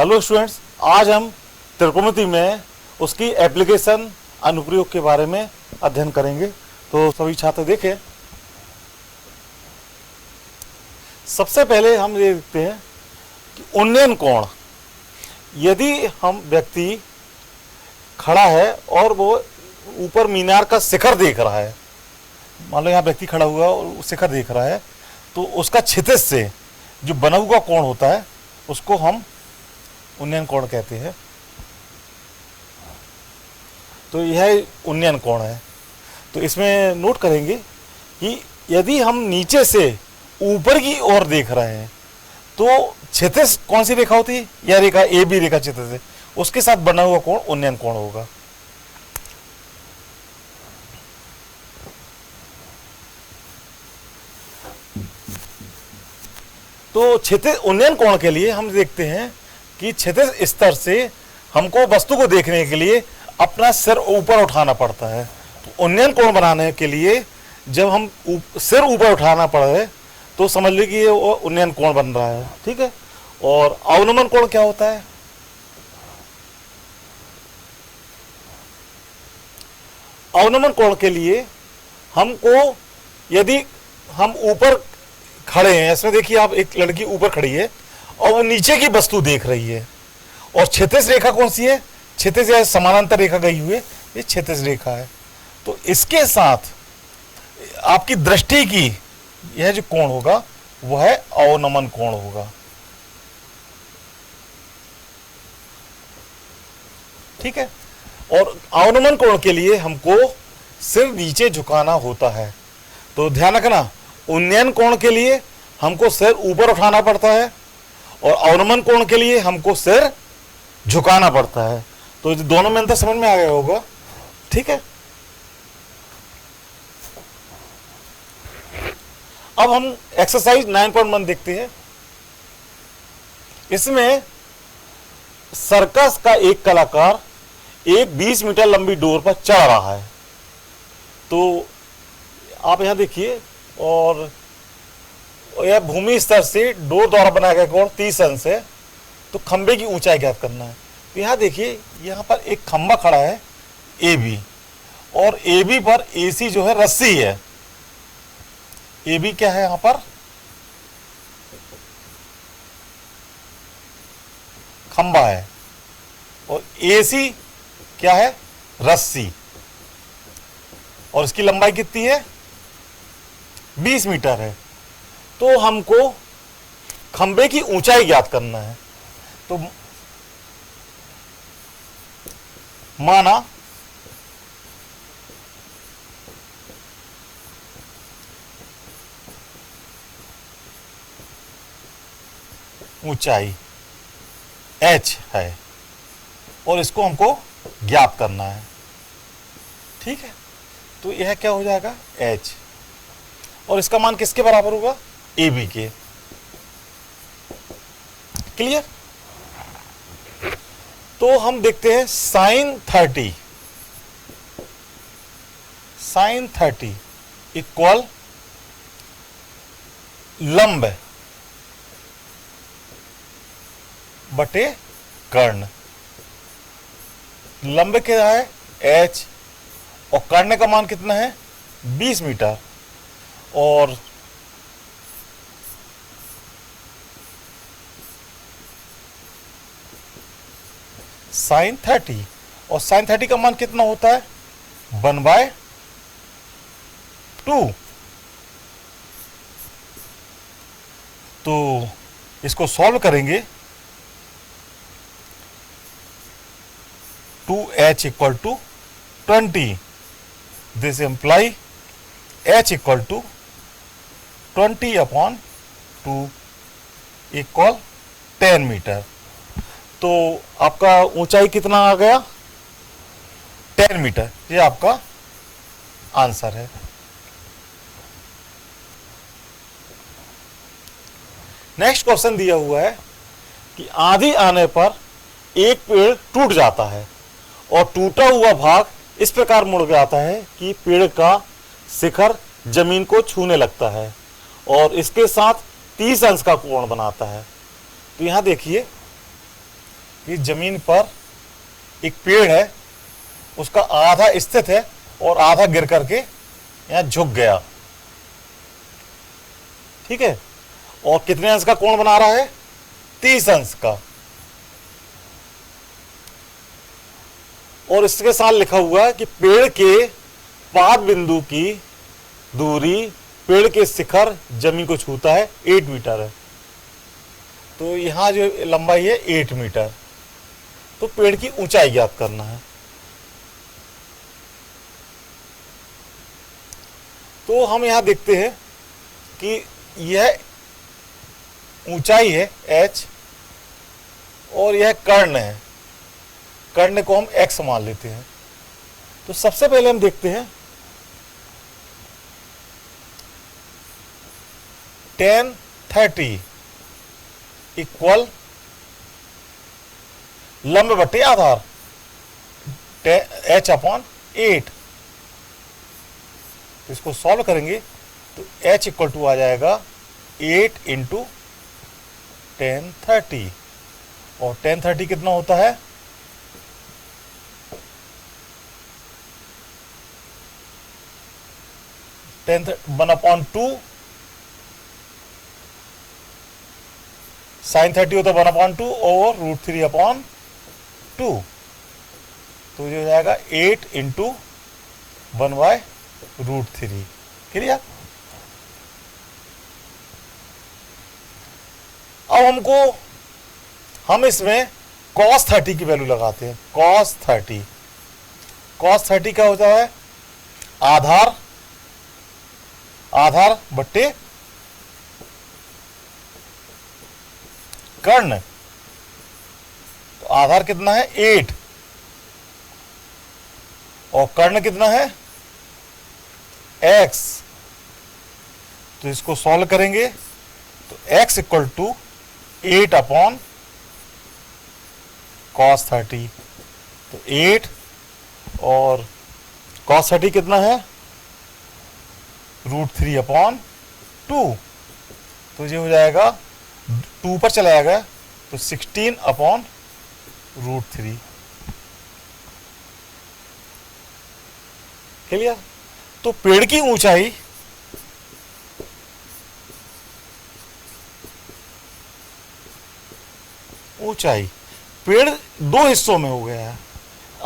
Hello students, आज हम त्रिकोणमिति में उसकी एप्लीकेशन अनुप्रयोग के बारे में अध्ययन करेंगे। तो सभी छात्र देखें। सबसे पहले हम ये देखते हैं कि उन्नयन कोण। यदि हम व्यक्ति खड़ा है और वो ऊपर मीनार का शिखर देख रहा है, मान लो यहाँ व्यक्ति खड़ा हुआ और शिखर देख रहा है, तो उसका क्षितिज से जो बना हुआ कोण होता है उसको हम उन्नयन कोण कहते हैं। तो यह उन्नयन कोण है। तो इसमें नोट करेंगे कि यदि हम नीचे से ऊपर की ओर देख रहे हैं तो क्षितिज कौन सी रेखा होती है? यह रेखा ए बी रेखा क्षितिज है, उसके साथ बना हुआ कोण उन्नयन कोण होगा। तो क्षितिज उन्नयन कोण के लिए हम देखते हैं कि क्षितिज स्तर से हमको वस्तु को देखने के लिए अपना सिर ऊपर उठाना पड़ता है। तो उन्नयन कोण बनाने के लिए जब हम सिर ऊपर उठाना पड़े तो समझ लीजिए कि ये उन्नयन कोण बन रहा है, ठीक है। और अवनमन कोण क्या होता है? अवनमन कोण के लिए हमको, यदि हम ऊपर खड़े हैं, इसमें देखिए आप, एक लड़की ऊपर खड़ी है और वो नीचे की वस्तु देख रही है, और क्षितिज रेखा कौन सी है? क्षितिज या समानांतर रेखा गई हुई है, ये क्षितिज रेखा है। तो इसके साथ आपकी दृष्टि की यह जो कोण होगा वह है अवनमन कोण होगा, ठीक है। और अवनमन कोण के लिए हमको सिर नीचे झुकाना होता है। तो ध्यान रखना, उन्नयन कोण के लिए हमको सिर ऊपर उठाना पड़ता है और अवनमन कोण के लिए हमको सिर झुकाना पड़ता है। तो दोनों में अंतर समझ में आ गया होगा, ठीक है। अब हम एक्सरसाइज 9.1 देखते हैं। इसमें सर्कस का एक कलाकार एक 20 मीटर लंबी डोर पर चढ़ रहा है। तो आप यहां देखिए, और यह भूमि स्तर से डोर द्वारा बनाया गया कोण 30 अंश है। तो खंबे की ऊंचाई ज्ञात करना है। तो यहां देखिए, यहां पर एक खंबा खड़ा है ए बी, और ए बी पर ए सी जो है रस्सी है। ए बी क्या है? यहां पर खंबा है, और ए सी क्या है? रस्सी। और इसकी लंबाई कितनी है? 20 मीटर है। तो हमको खंबे की ऊंचाई ज्ञात करना है। तो माना ऊंचाई h है और इसको हमको ज्ञात करना है, ठीक है। तो यह क्या हो जाएगा? h, और इसका मान किसके बराबर होगा? ए बी के। क्लियर? तो हम देखते हैं साइन 30 इक्वल लंब बटे कर्ण। लंब क्या है? h, और कर्ण का मान कितना है? 20 मीटर। और साइन 30, और साइन 30 का मान कितना होता है? 1/2। तो इसको सॉल्व करेंगे। 2h equal to 20, this imply h equal to 20/2 equal 10 metre. तो आपका ऊंचाई कितना आ गया? 10 मीटर। ये आपका आंसर है। नेक्स्ट क्वेश्चन दिया हुआ है कि आंधी आने पर एक पेड़ टूट जाता है और टूटा हुआ भाग इस प्रकार मुड़ जाता है कि पेड़ का शिखर जमीन को छूने लगता है और इसके साथ 30 अंश का कोण बनाता है। तो यहां देखिए, कि जमीन पर एक पेड़ है, उसका आधा स्थित है और आधा गिर करके यहां झुक गया। ठीक है, और कितने अंश का कोण बना रहा है? 30 अंश का। और इसके साथ लिखा हुआ है कि पेड़ के पाद बिंदु की दूरी पेड़ के शिखर जमीन को छूता है 8 मीटर है। तो यहां जो लंबाई है 8 मीटर। तो पेड़ की ऊंचाई ज्ञात करना है। तो हम यहां देखते हैं कि यह ऊंचाई है h और यह कर्ण है। कर्ण को हम x मान लेते हैं। तो सबसे पहले हम देखते हैं tan 30 इक्वल लंब बटे आधार h/8। तो इसको सॉल्व करेंगे तो h इक्वल टू आ जाएगा 8 इंटू tan 30। और tan 30 कितना होता है? 1/2 sin 30 होता है 1/2 और √3/2। तो ये हो जाएगा 8 इंटू 1/√3। क्लियर? अब हम इसमें cos 30 की वैल्यू लगाते हैं। cos 30 क्या होता है? आधार बट्टे कर्ण। तो आधार कितना है? 8 और कर्ण कितना है? x। तो इसको सॉल्व करेंगे तो x इक्वल टू 8/cos 30। तो 8 और cos 30 कितना है? √3/2। तो ये हो जाएगा 2 पर चला जाएगा तो 16/√3। क्लियर? तो पेड़ की ऊंचाई पेड़ 2 हिस्सों में हो गया है।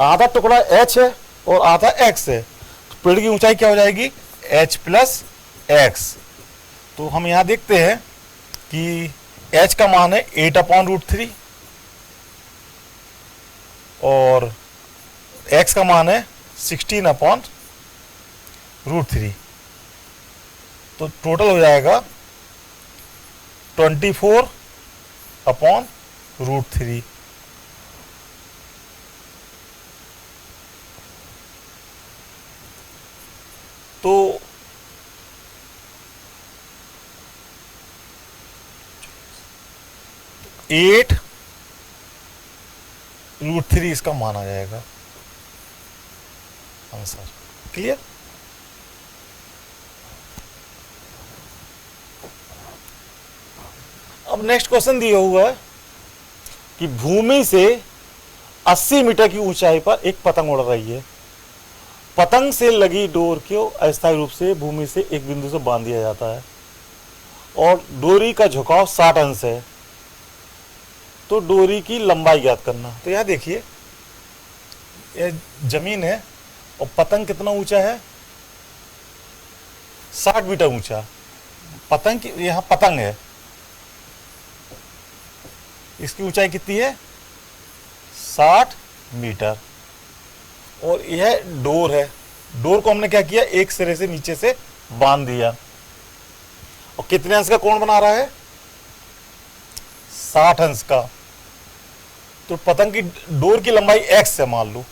आधा टुकड़ा h है और आधा x है। तो पेड़ की ऊंचाई क्या हो जाएगी? h plus x। तो हम यहां देखते हैं कि h का मान है 8/√3 और x का मान है 16/√3। तो टोटल हो जाएगा 24/√3। तो √3 इसका मान आ जाएगा आंसर। क्लियर? अब नेक्स्ट क्वेश्चन दिया हुआ है कि भूमि से 80 मीटर की ऊंचाई पर एक पतंग उड़ रही है। पतंग से लगी डोर को अस्थायी रूप से भूमि से एक बिंदु से बांध दिया जाता है और डोरी का झुकाव 60 अंश है। तो डोरी की लंबाई ज्ञात करना। तो यहां देखिए, यह जमीन है और पतंग कितना ऊंचा है? 60 मीटर ऊंचा। पतंग की यहां पतंग है, इसकी ऊंचाई कितनी है? 60 मीटर। और यह डोर है। डोर को हमने क्या किया? एक सिरे से नीचे से बांध दिया। और कितने अंश का कोण बना रहा है? 60 अंश का। तो पतंग की डोर की लंबाई x है मान लो।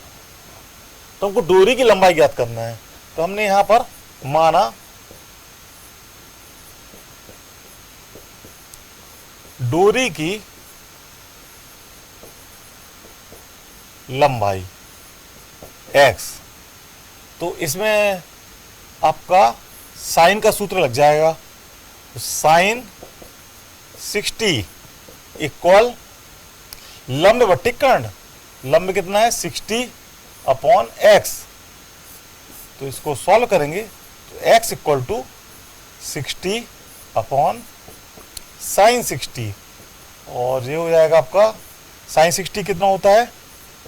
तो हमको डोरी की लंबाई ज्ञात करना है। तो हमने यहां पर माना डोरी की लंबाई x। तो इसमें आपका साइन का सूत्र लग जाएगा। तो साइन 60 इक्वल लंब बट्टी कर्ण, लंब कितना है 60/x, तो इसको सॉल्व करेंगे तो x इक्वल टू 60/sin60, और ये हो जाएगा आपका sin60 कितना होता है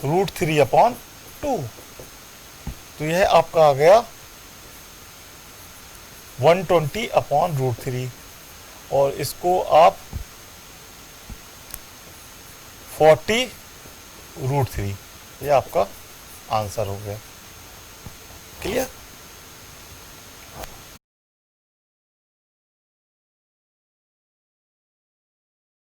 √3/2, तो यह आपका आ गया 120/√3, और इसको आप 40√3, ये आपका आंसर हो गया। क्लियर।